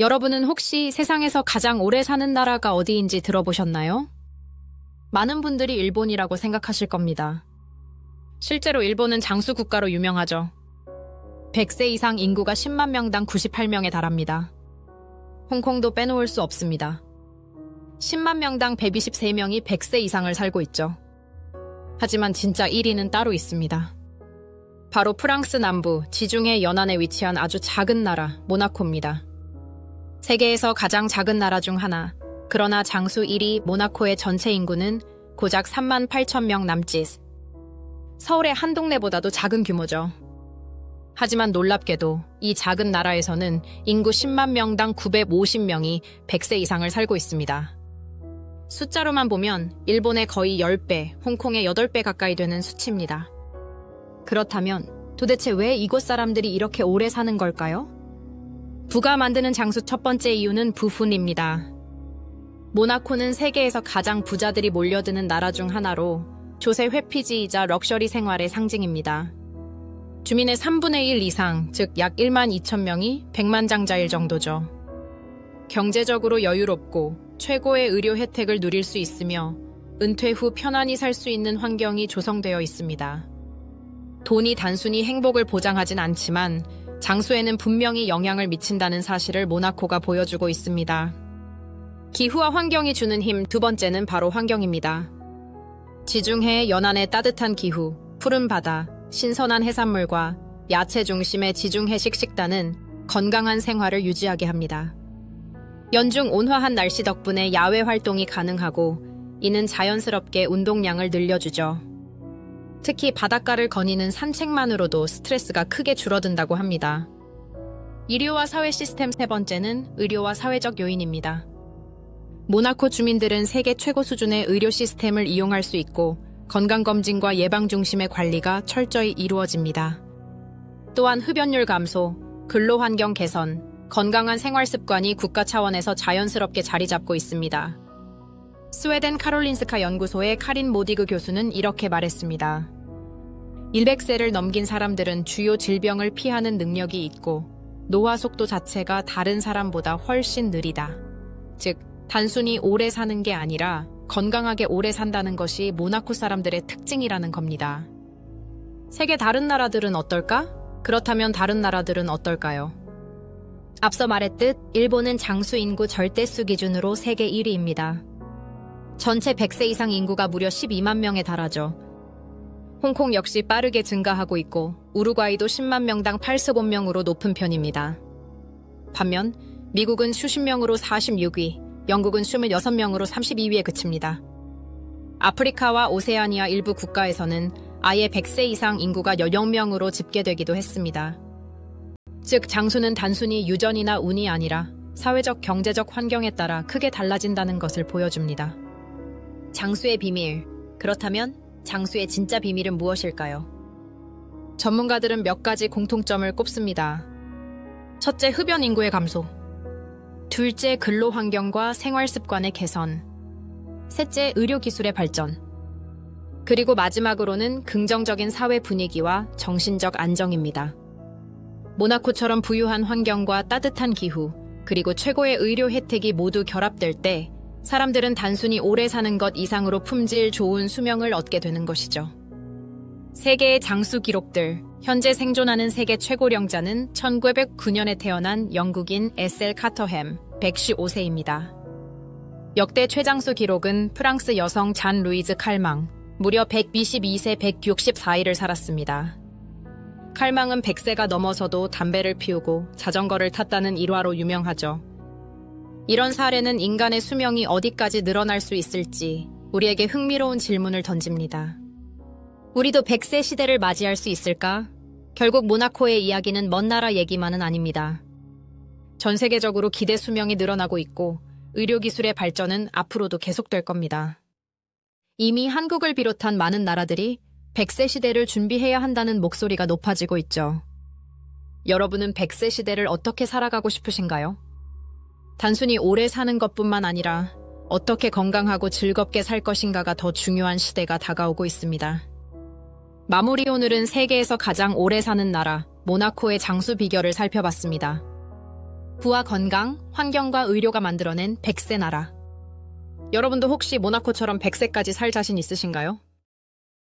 여러분은 혹시 세상에서 가장 오래 사는 나라가 어디인지 들어보셨나요? 많은 분들이 일본이라고 생각하실 겁니다. 실제로 일본은 장수 국가로 유명하죠. 100세 이상 인구가 10만 명당 98명에 달합니다. 홍콩도 빼놓을 수 없습니다. 10만 명당 123명이 100세 이상을 살고 있죠. 하지만 진짜 1위는 따로 있습니다. 바로 프랑스 남부 지중해 연안에 위치한 아주 작은 나라 모나코입니다. 세계에서 가장 작은 나라 중 하나, 그러나 장수 1위 모나코의 전체 인구는 고작 3만 8천 명 남짓. 서울의 한 동네보다도 작은 규모죠. 하지만 놀랍게도 이 작은 나라에서는 인구 10만 명당 950명이 100세 이상을 살고 있습니다. 숫자로만 보면 일본의 거의 10배, 홍콩의 8배 가까이 되는 수치입니다. 그렇다면 도대체 왜 이곳 사람들이 이렇게 오래 사는 걸까요? 부가 만드는 장수 첫 번째 이유는 부훈입니다. 모나코는 세계에서 가장 부자들이 몰려드는 나라 중 하나로 조세 회피지이자 럭셔리 생활의 상징입니다. 주민의 3분의 1 이상, 즉 약 1만 2천 명이 백만장자일 정도죠. 경제적으로 여유롭고 최고의 의료 혜택을 누릴 수 있으며 은퇴 후 편안히 살 수 있는 환경이 조성되어 있습니다. 돈이 단순히 행복을 보장하진 않지만 장수에는 분명히 영향을 미친다는 사실을 모나코가 보여주고 있습니다. 기후와 환경이 주는 힘 두 번째는 바로 환경입니다. 지중해 연안의 따뜻한 기후, 푸른 바다, 신선한 해산물과 야채 중심의 지중해식 식단은 건강한 생활을 유지하게 합니다. 연중 온화한 날씨 덕분에 야외 활동이 가능하고 이는 자연스럽게 운동량을 늘려주죠. 특히 바닷가를 거니는 산책만으로도 스트레스가 크게 줄어든다고 합니다. 의료와 사회 시스템 세 번째는 의료와 사회적 요인입니다. 모나코 주민들은 세계 최고 수준의 의료 시스템을 이용할 수 있고 건강검진과 예방 중심의 관리가 철저히 이루어집니다. 또한 흡연율 감소, 근로환경 개선, 건강한 생활 습관이 국가 차원에서 자연스럽게 자리 잡고 있습니다. 스웨덴 카롤린스카 연구소의 카린 모디그 교수는 이렇게 말했습니다. 100세를 넘긴 사람들은 주요 질병을 피하는 능력이 있고 노화 속도 자체가 다른 사람보다 훨씬 느리다. 즉, 단순히 오래 사는 게 아니라 건강하게 오래 산다는 것이 모나코 사람들의 특징이라는 겁니다. 세계 다른 나라들은 어떨까? 그렇다면 다른 나라들은 어떨까요? 앞서 말했듯 일본은 장수 인구 절대수 기준으로 세계 1위입니다. 전체 100세 이상 인구가 무려 12만 명에 달하죠. 홍콩 역시 빠르게 증가하고 있고 우루과이도 10만 명당 85명으로 높은 편입니다. 반면 미국은 수십 명으로 46위, 영국은 26명으로 32위에 그칩니다. 아프리카와 오세아니아 일부 국가에서는 아예 100세 이상 인구가 0명으로 집계되기도 했습니다. 즉 장수는 단순히 유전이나 운이 아니라 사회적 경제적 환경에 따라 크게 달라진다는 것을 보여줍니다. 장수의 비밀. 그렇다면 장수의 진짜 비밀은 무엇일까요? 전문가들은 몇 가지 공통점을 꼽습니다. 첫째, 흡연 인구의 감소. 둘째, 근로 환경과 생활 습관의 개선. 셋째, 의료 기술의 발전. 그리고 마지막으로는 긍정적인 사회 분위기와 정신적 안정입니다. 모나코처럼 부유한 환경과 따뜻한 기후, 그리고 최고의 의료 혜택이 모두 결합될 때 사람들은 단순히 오래 사는 것 이상으로 품질 좋은 수명을 얻게 되는 것이죠. 세계의 장수 기록들. 현재 생존하는 세계 최고령자는 1909년에 태어난 영국인 에셀 카터햄, 115세입니다. 역대 최장수 기록은 프랑스 여성 잔 루이즈 칼망, 무려 122세 164일을 살았습니다. 칼망은 100세가 넘어서도 담배를 피우고 자전거를 탔다는 일화로 유명하죠. 이런 사례는 인간의 수명이 어디까지 늘어날 수 있을지 우리에게 흥미로운 질문을 던집니다. 우리도 100세 시대를 맞이할 수 있을까? 결국 모나코의 이야기는 먼 나라 얘기만은 아닙니다. 전 세계적으로 기대 수명이 늘어나고 있고 의료기술의 발전은 앞으로도 계속될 겁니다. 이미 한국을 비롯한 많은 나라들이 100세 시대를 준비해야 한다는 목소리가 높아지고 있죠. 여러분은 100세 시대를 어떻게 살아가고 싶으신가요? 단순히 오래 사는 것뿐만 아니라 어떻게 건강하고 즐겁게 살 것인가가 더 중요한 시대가 다가오고 있습니다. 마무리 오늘은 세계에서 가장 오래 사는 나라, 모나코의 장수 비결을 살펴봤습니다. 부와 건강, 환경과 의료가 만들어낸 100세 나라. 여러분도 혹시 모나코처럼 100세까지 살 자신 있으신가요?